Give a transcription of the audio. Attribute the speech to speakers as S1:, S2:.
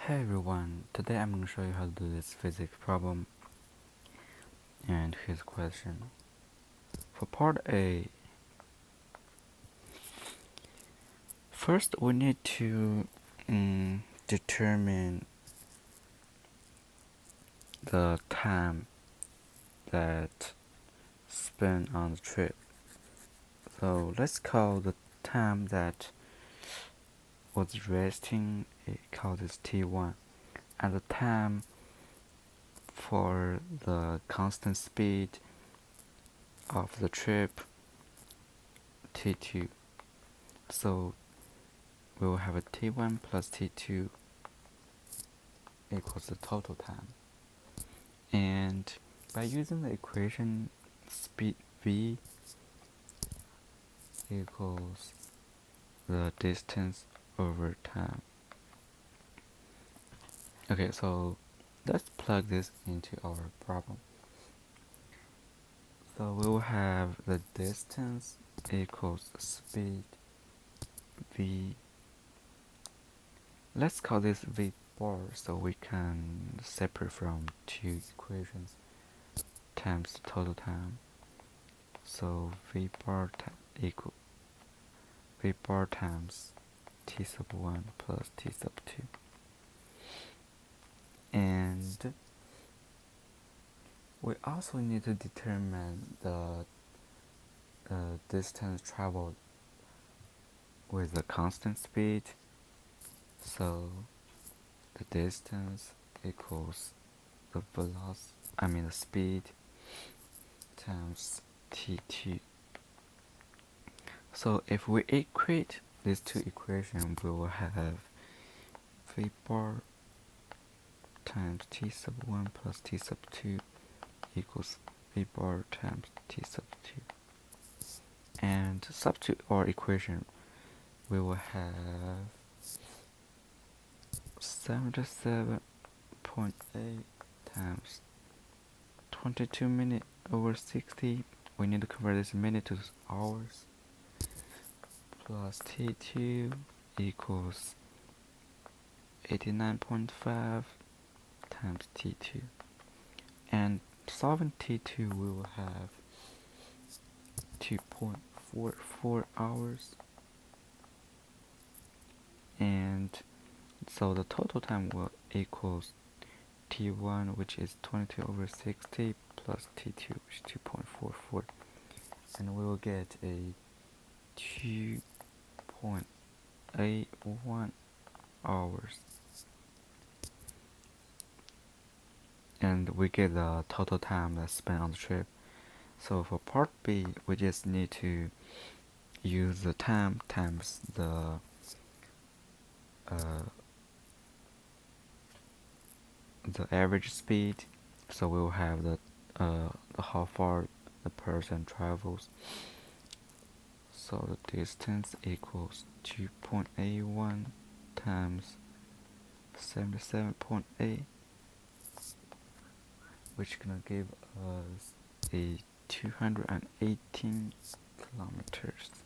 S1: Hey everyone, today I'm going to show you how to do this physics problem. And here's the question. For part A, first we need to determine the time that spent on the trip. So let's call the time that was resting, call this T1, and the time for the constant speed of the trip, T2. So we will have a T1 plus T2 equals the total time. And by using the equation, speed v equals the distance over time. Okay, so let's plug this into our problem. So we will have the distance equals speed v. Let's call this v bar so we can separate from two equations times the total time. So v bar equal v bar times t sub 1 plus t sub 2. And we also need to determine the distance traveled with a constant speed. So the distance equals the the speed times t2. So if we equate these two equations, we will have v bar times t sub 1 plus t sub 2 equals v bar times t sub 2. And to substitute our equation, we will have 77.8 times 22 minutes over 60. We need to convert this minute to hours, plus T2 equals 89.5 times T2. And solving T2, we will have 2.44 hours. And so the total time will equals T1, which is 22 over 60, plus T2, which is 2.44. And we will get a 2.81 hours. And we get the total time that's spent on the trip. So for part B, we just need to use the time times the average speed. So we will have the how far the person travels. So the distance equals 2.81 times 77.8, which is gonna give us a 218 kilometers.